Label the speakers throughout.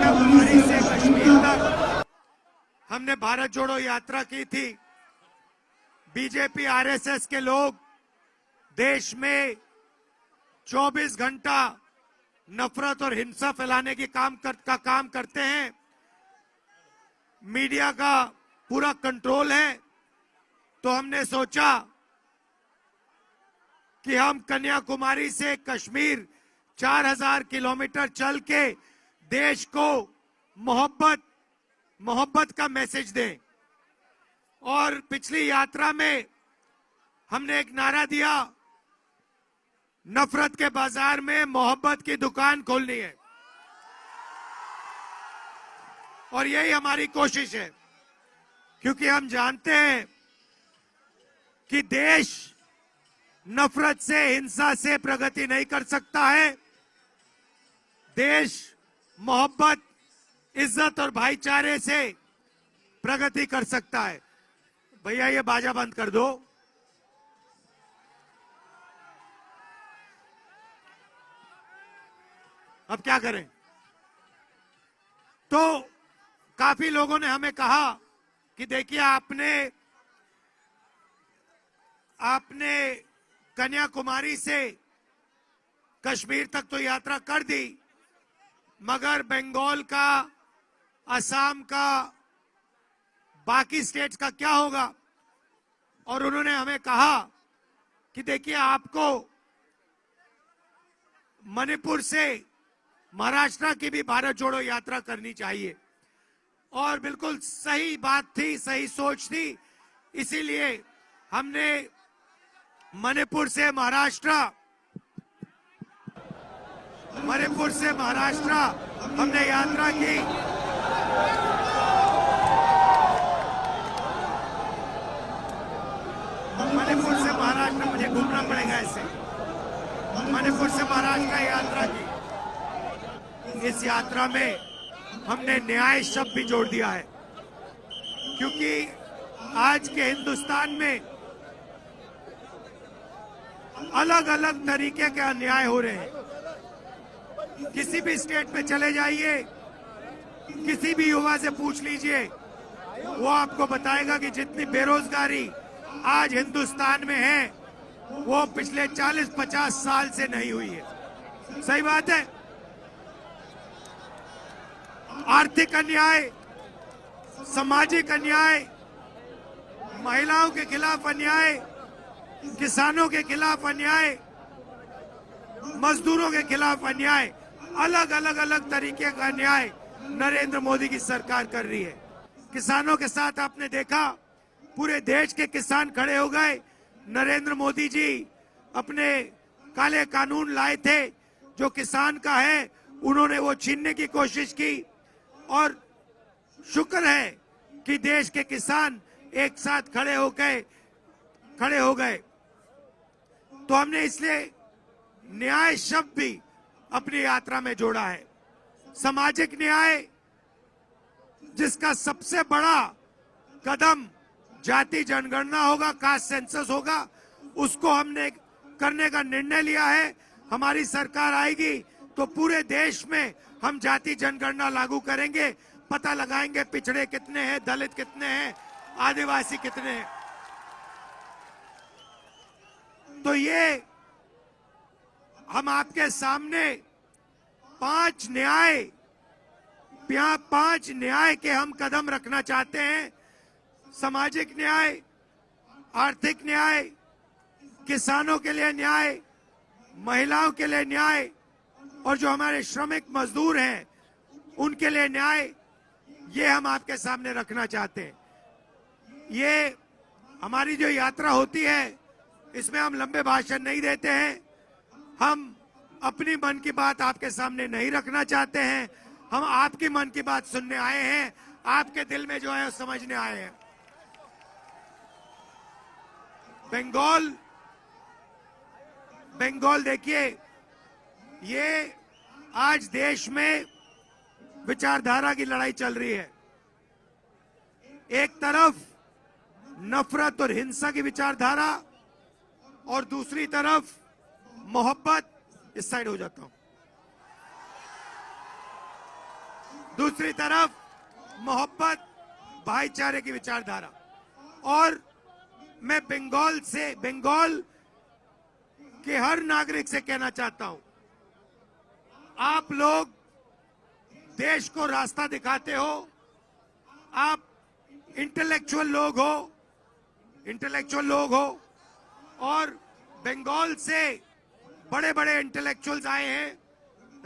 Speaker 1: कन्याकुमारी से कश्मीर तक हमने भारत जोड़ो यात्रा की थी। बीजेपी आरएसएस के लोग देश में 24 घंटा नफरत और हिंसा फैलाने की काम करते हैं। मीडिया का पूरा कंट्रोल है, तो हमने सोचा कि हम कन्याकुमारी से कश्मीर 4000 किलोमीटर चल के देश को मोहब्बत का मैसेज दें। और पिछली यात्रा में हमने एक नारा दिया, नफरत के बाजार में मोहब्बत की दुकान खोलनी है। और यही हमारी कोशिश है, क्योंकि हम जानते हैं कि देश नफरत से, हिंसा से प्रगति नहीं कर सकता है। देश मोहब्बत, इज्जत और भाईचारे से प्रगति कर सकता है। भैया ये बाजा बंद कर दो। अब क्या करें? तो काफी लोगों ने हमें कहा कि देखिए आपने कन्याकुमारी से कश्मीर तक तो यात्रा कर दी, मगर बंगाल का, असम का, बाकी स्टेट्स का क्या होगा? और उन्होंने हमें कहा कि देखिए आपको मणिपुर से महाराष्ट्र की भी भारत जोड़ो यात्रा करनी चाहिए। और बिल्कुल सही बात थी, सही सोच थी। इसीलिए हमने मणिपुर से महाराष्ट्र हमने यात्रा की। मणिपुर से महाराष्ट्र, मुझे घूमना पड़ेगा ऐसे, मणिपुर से महाराष्ट्र यात्रा की। इस यात्रा में हमने न्याय शब्द भी जोड़ दिया है, क्योंकि आज के हिंदुस्तान में अलग अलग तरीके के अन्याय हो रहे हैं। किसी भी स्टेट में चले जाइए, किसी भी युवा से पूछ लीजिए, वो आपको बताएगा कि जितनी बेरोजगारी आज हिंदुस्तान में है, वो पिछले 40-50 साल से नहीं हुई है। सही बात है। आर्थिक अन्याय, सामाजिक अन्याय, महिलाओं के खिलाफ अन्याय, किसानों के खिलाफ अन्याय, मजदूरों के खिलाफ अन्याय, अलग तरीके का अन्याय नरेंद्र मोदी की सरकार कर रही है। किसानों के साथ आपने देखा, पूरे देश के किसान खड़े हो गए। नरेंद्र मोदी जी अपने काले कानून लाए थे, जो किसान का है उन्होंने वो छीनने की कोशिश की। और शुक्र है कि देश के किसान एक साथ खड़े हो गए। तो हमने इसलिए न्याय शब्द भी अपनी यात्रा में जोड़ा है। सामाजिक न्याय, जिसका सबसे बड़ा कदम जाति जनगणना होगा, कास्ट सेंसस होगा, उसको हमने करने का निर्णय लिया है। हमारी सरकार आएगी तो पूरे देश में हम जाति जनगणना लागू करेंगे। पता लगाएंगे पिछड़े कितने हैं, दलित कितने हैं, आदिवासी कितने हैं। तो ये हम आपके सामने पांच न्याय के हम कदम रखना चाहते हैं। सामाजिक न्याय, आर्थिक न्याय, किसानों के लिए न्याय, महिलाओं के लिए न्याय, और जो हमारे श्रमिक मजदूर हैं उनके लिए न्याय। ये हम आपके सामने रखना चाहते हैं। ये हमारी जो यात्रा होती है, इसमें हम लंबे भाषण नहीं देते हैं। हम अपनी मन की बात आपके सामने नहीं रखना चाहते हैं। हम आपकी मन की बात सुनने आए हैं, आपके दिल में जो है समझने आए हैं। बंगाल देखिए, ये आज देश में विचारधारा की लड़ाई चल रही है। एक तरफ नफरत और हिंसा की विचारधारा, और दूसरी तरफ मोहब्बत। इस साइड हो जाता हूं। दूसरी तरफ मोहब्बत, भाईचारे की विचारधारा। और मैं बंगाल के हर नागरिक से कहना चाहता हूं, आप लोग देश को रास्ता दिखाते हो, आप इंटेलेक्चुअल लोग हो और बंगाल से बड़े बड़े इंटेलेक्चुअल्स आए हैं।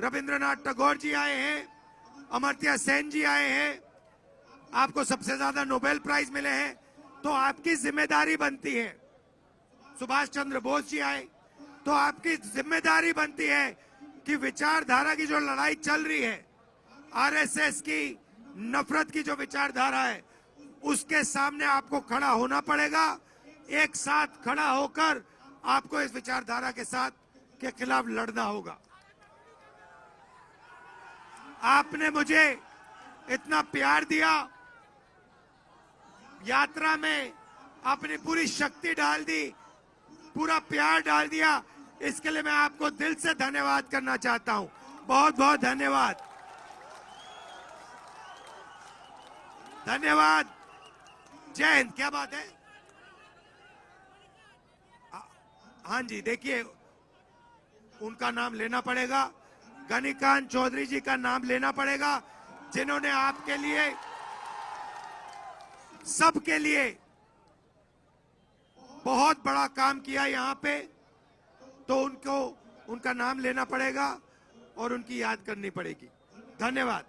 Speaker 1: रविंद्रनाथ टैगोर जी आए हैं, अमर्त्य सेन जी आए हैं, आपको सबसे ज्यादा नोबेल प्राइज मिले हैं, तो आपकी जिम्मेदारी बनती है। सुभाष चंद्र बोस जी आए, तो आपकी जिम्मेदारी बनती है कि विचारधारा की जो लड़ाई चल रही है, आरएसएस की नफरत की जो विचारधारा है, उसके सामने आपको खड़ा होना पड़ेगा। एक साथ खड़ा होकर आपको इस विचारधारा के खिलाफ लड़ना होगा। आपने मुझे इतना प्यार दिया, यात्रा में अपनी पूरी शक्ति डाल दी, पूरा प्यार डाल दिया, इसके लिए मैं आपको दिल से धन्यवाद करना चाहता हूं। बहुत बहुत धन्यवाद। धन्यवाद। जय हिंद। क्या बात है? हाँ जी, देखिए उनका नाम लेना पड़ेगा, गनीकांत चौधरी जी का नाम लेना पड़ेगा, जिन्होंने आपके लिए, सबके लिए बहुत बड़ा काम किया यहाँ पे। तो उनका नाम लेना पड़ेगा और उनकी याद करनी पड़ेगी। धन्यवाद।